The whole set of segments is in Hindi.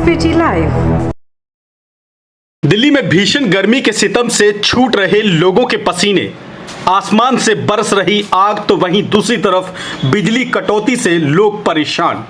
SPT live. दिल्ली में भीषण गर्मी के सितम से छूट रहे लोगों के पसीने, आसमान से बरस रही आग, तो वहीं दूसरी तरफ बिजली कटौती से लोग परेशान।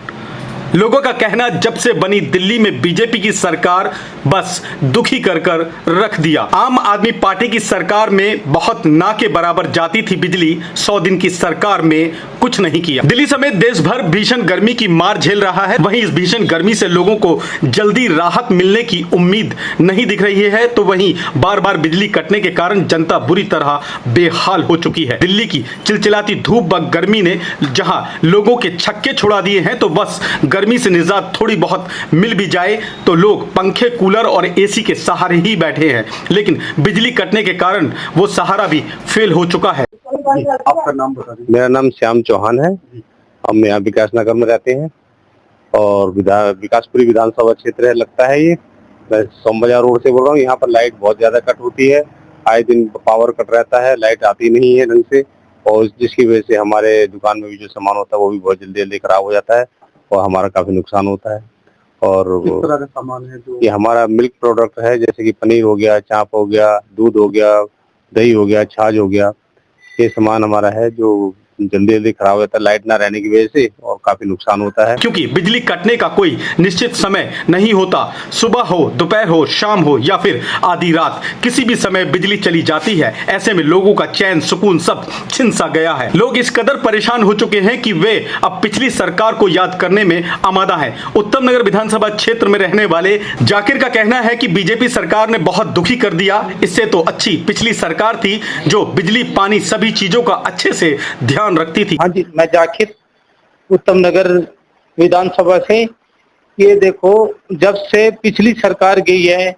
लोगों का कहना, जब से बनी दिल्ली में बीजेपी की सरकार बस दुखी कर कर रख दिया। आम आदमी पार्टी की सरकार में बहुत ना के बराबर जाती थी बिजली, 100 दिन की सरकार में कुछ नहीं किया। दिल्ली समेत देश भर भीषण गर्मी की मार झेल रहा है। वहीं इस भीषण गर्मी से लोगों को जल्दी राहत मिलने की उम्मीद नहीं दिख रही है, तो वहीं बार बार बिजली कटने के कारण जनता बुरी तरह बेहाल हो चुकी है। दिल्ली की चिलचिलाती धूप व गर्मी ने जहां लोगों के छक्के छुड़ा दिए हैं, तो बस गर्मी से निजात थोड़ी बहुत मिल भी जाए तो लोग पंखे, कूलर और एसी के सहारे ही बैठे हैं। लेकिन बिजली कटने के कारण वो सहारा भी फेल हो चुका है। आपका नाम बता दीजिए। मेरा नाम श्याम चौहान है। हम यहाँ विकास नगर में रहते हैं और विकासपुरी विधानसभा क्षेत्र है लगता है ये। मैं सोम बाजार रोड से बोल रहा हूँ। यहाँ पर लाइट बहुत ज्यादा कट होती है, आए दिन पावर कट रहता है, लाइट आती नहीं है ढंग से, और जिसकी वजह से हमारे दुकान में भी जो सामान होता है वो भी बहुत जल्दी जल्दी खराब हो जाता है और हमारा काफी नुकसान होता है। और किस तरह का सामान है जो ये हमारा मिल्क प्रोडक्ट है, जैसे कि पनीर हो गया, चाप हो गया, दूध हो गया, दही हो गया, छाछ हो गया, ये सामान हमारा है जो जल्दी जल्दी खराब होता है लाइट ना रहने की वजह से, और काफी नुकसान होता है। क्योंकि बिजली कटने का कोई निश्चित समय नहीं होता, सुबह हो, दोपहर हो, शाम हो या फिर आधी रात, किसी भी समय बिजली चली जाती है। ऐसे में लोगों का चैन सुकून सब छिन सा गया है। लोग इस कदर परेशान हो चुके हैं कि वे अब पिछली सरकार को याद करने में आमादा है। उत्तम नगर विधानसभा क्षेत्र में रहने वाले जाकिर का कहना है कि बीजेपी सरकार ने बहुत दुखी कर दिया। इससे तो अच्छी पिछली सरकार थी जो बिजली, पानी, सभी चीजों का अच्छे से ध्यान रखती थी। हाँ जी, मैं जाकिर उत्तम नगर विधानसभा से। ये देखो, जब से पिछली सरकार गई है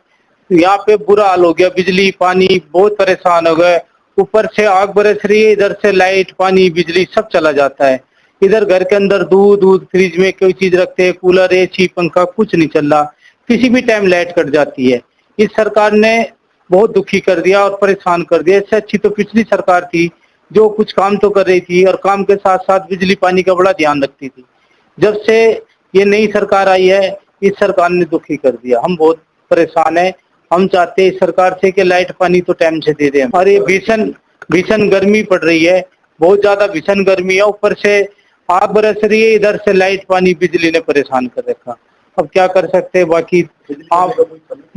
यहाँ पे बुरा हाल हो गया, बिजली पानी बहुत परेशान हो गए। ऊपर से आग बरस रही है, इधर से लाइट पानी बिजली सब चला जाता है। इधर घर के अंदर दूध फ्रिज में कोई चीज रखते हैं, कूलर, एसी, पंखा कुछ नहीं चल रहा, किसी भी टाइम लाइट कट जाती है। इस सरकार ने बहुत दुखी कर दिया और परेशान कर दिया। इससे अच्छी तो पिछली सरकार थी जो कुछ काम तो कर रही थी और काम के साथ साथ बिजली पानी का बड़ा ध्यान रखती थी। जब से ये नई सरकार आई है, इस सरकार ने दुखी कर दिया। हम बहुत परेशान हैं। हम चाहते हैं इस सरकार से कि लाइट पानी तो टाइम से दे दें। और ये भीषण गर्मी पड़ रही है, बहुत ज्यादा भीषण गर्मी है। ऊपर से आग बरस रही है, इधर से लाइट पानी बिजली ने परेशान कर रखा। अब क्या कर सकते हैं। बाकी आप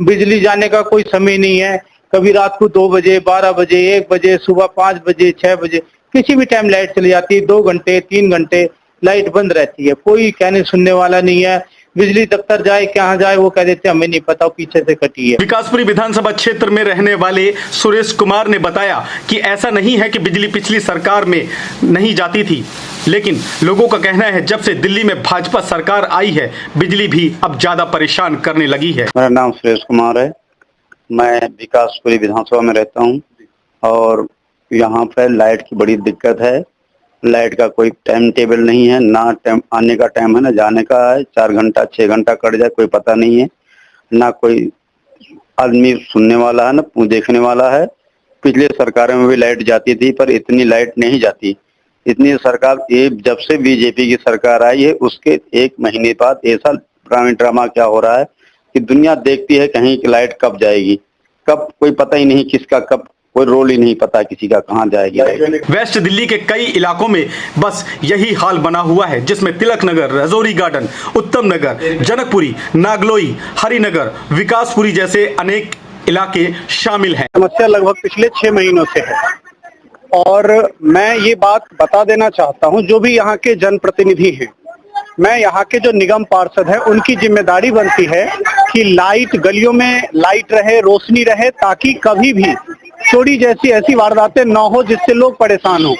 बिजली जाने का कोई समय नहीं है। कभी रात को 2 बजे, 12 बजे, 1 बजे, सुबह 5 बजे, 6 बजे, किसी भी टाइम लाइट चली जाती है। 2 घंटे 3 घंटे लाइट बंद रहती है, कोई कहने सुनने वाला नहीं है। बिजली दफ्तर जाए, कहाँ जाए, वो कह देते हमें नहीं पता, पीछे से कटी है। विकासपुरी विधानसभा क्षेत्र में रहने वाले सुरेश कुमार ने बताया कि ऐसा नहीं है कि बिजली पिछली सरकार में नहीं जाती थी, लेकिन लोगों का कहना है जब से दिल्ली में भाजपा सरकार आई है, बिजली भी अब ज्यादा परेशान करने लगी है। मेरा नाम सुरेश कुमार है। मैं विकासपुरी विधानसभा में रहता हूँ और यहाँ पर लाइट की बड़ी दिक्कत है। लाइट का कोई टाइम टेबल नहीं है, ना टाइम आने का टाइम है ना जाने का है। 4 घंटा 6 घंटा कट जाए कोई पता नहीं है, ना कोई आदमी सुनने वाला है ना देखने वाला है। पिछले सरकारों में भी लाइट जाती थी पर इतनी लाइट नहीं जाती। इतनी सरकार ये जब से बीजेपी की सरकार आई है उसके 1 महीने बाद ऐसा ड्रामा क्या हो रहा है कि दुनिया देखती है कहीं की लाइट कब जाएगी, कब कोई पता ही नहीं किसका, कब कोई रोल ही नहीं पता किसी का कहाँ जाएगी। वेस्ट दिल्ली के कई इलाकों में बस यही हाल बना हुआ है, जिसमें तिलक नगर, रजौरी गार्डन, उत्तम नगर, जनकपुरी, नागलोई, हरिनगर, विकासपुरी जैसे अनेक इलाके शामिल हैं। समस्या लगभग पिछले 6 महीनों से है और मैं ये बात बता देना चाहता हूँ, जो भी यहाँ के जनप्रतिनिधि हैं, मैं यहाँ के जो निगम पार्षद हैं, उनकी जिम्मेदारी बनती है कि लाइट गलियों में लाइट रहे, रोशनी रहे, ताकि कभी भी चोरी जैसी ऐसी वारदातें न हो जिससे लोग परेशान हो।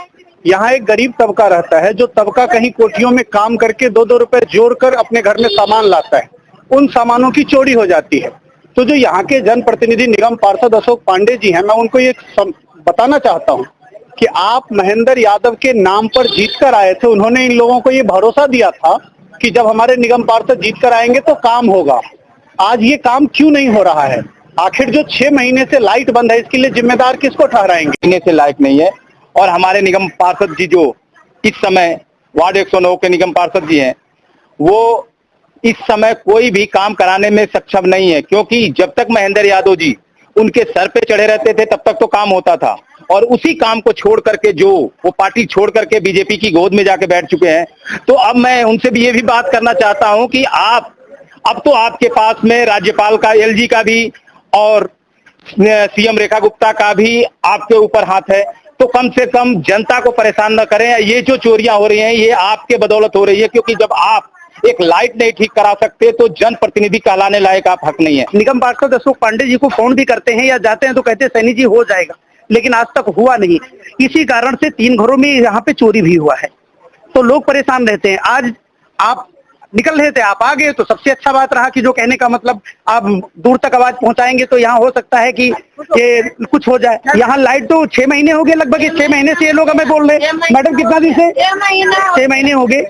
यहाँ एक गरीब तबका रहता है, जो तबका कहीं कोठियों में काम करके 2-2 रुपए जोड़कर अपने घर में सामान लाता है, उन सामानों की चोरी हो जाती है। तो जो यहाँ के जनप्रतिनिधि निगम पार्षद अशोक पांडे जी हैं, मैं उनको ये बताना चाहता हूँ कि आप महेंद्र यादव के नाम पर जीत कर आए थे। उन्होंने इन लोगों को ये भरोसा दिया था कि जब हमारे निगम पार्षद जीत कर आएंगे तो काम होगा। आज ये काम क्यों नहीं हो रहा है? आखिर जो 6 महीने से लाइट बंद है, इसके लिए जिम्मेदार किसको ठहराएंगे? महीने से लाइट नहीं है और हमारे निगम पार्षद जी जो इस समय वार्ड 109 के निगम पार्षद जी हैं, वो इस समय कोई भी काम कराने में सक्षम नहीं है, क्योंकि जब तक महेंद्र यादव जी उनके सर पे चढ़े रहते थे तब तक तो काम होता था, और उसी काम को छोड़ करके जो वो पार्टी छोड़ करके बीजेपी की गोद में जाके बैठ चुके हैं। तो अब मैं उनसे भी ये भी बात करना चाहता हूं कि आप अब तो आपके पास में राज्यपाल का, एलजी का भी और सीएम रेखा गुप्ता का भी आपके ऊपर हाथ है, तो कम से कम जनता को परेशान न करें। ये जो चोरियां हो रही हैं ये आपके बदौलत हो रही है, क्योंकि जब आप एक लाइट नहीं ठीक करा सकते तो जनप्रतिनिधि कहलाने लायक आप हक नहीं है। निगम पार्षद अशोक पांडे जी को फोन भी करते हैं या जाते हैं तो कहते हैं सैनी जी हो जाएगा, लेकिन आज तक हुआ नहीं। इसी कारण से 3 घरों में यहाँ पे चोरी भी हुआ है, तो लोग परेशान रहते हैं। आज आप निकल रहे थे, आप आ गए, तो सबसे अच्छा बात रहा कि जो कहने का मतलब आप दूर तक आवाज पहुंचाएंगे तो यहाँ हो सकता है कि ये कुछ हो जाए। यहाँ लाइट तो 6 महीने हो गए लगभग, 6 महीने से ये लोग हमें बोल रहे हैं। मैडम कितना दिन से? 6 महीने हो गए,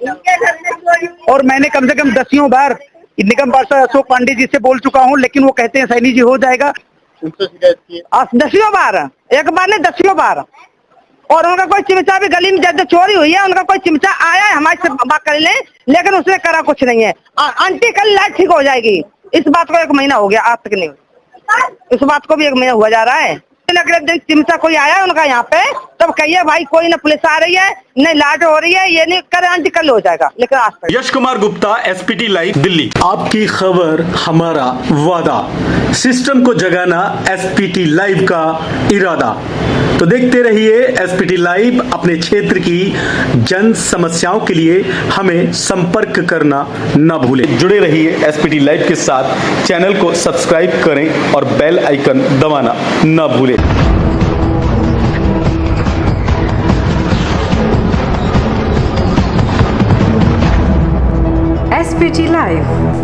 और मैंने कम से कम 10 बार निगम पार्षद अशोक पांडे जी से बोल चुका हूँ, लेकिन वो कहते हैं सैनी जी हो जाएगा। 10 बार, एक बार नहीं 10 बार। और उनका कोई चिमचा भी गली में जब चोरी हुई है, उनका कोई चिमचा आया है हमारे से बात कर ले, लेकिन उसने करा कुछ नहीं है। आंटी कल लाइट ठीक हो जाएगी, इस बात को 1 महीना हो गया, आज तक नहीं हुई। इस बात को भी 1 महीना हुआ जा रहा है। अगले दिन चिमचा कोई आया है उनका यहाँ पे, तब कहिए भाई कोई ना पुलिस आ रही है, नहीं लाइट हो रही है, ये नहीं कर आंटी कल हो जाएगा, लेकिन आज तक। Yash Kumar Gupta, SPT live, Delhi. आपकी खबर हमारा वादा, सिस्टम को जगाना एसपीटी लाइव का इरादा। तो देखते रहिए एसपीटी लाइव। अपने क्षेत्र की जन समस्याओं के लिए हमें संपर्क करना न भूलें। जुड़े रहिए एसपीटी लाइव के साथ, चैनल को सब्सक्राइब करें और बेल आइकन दबाना न भूलें। SPT Live।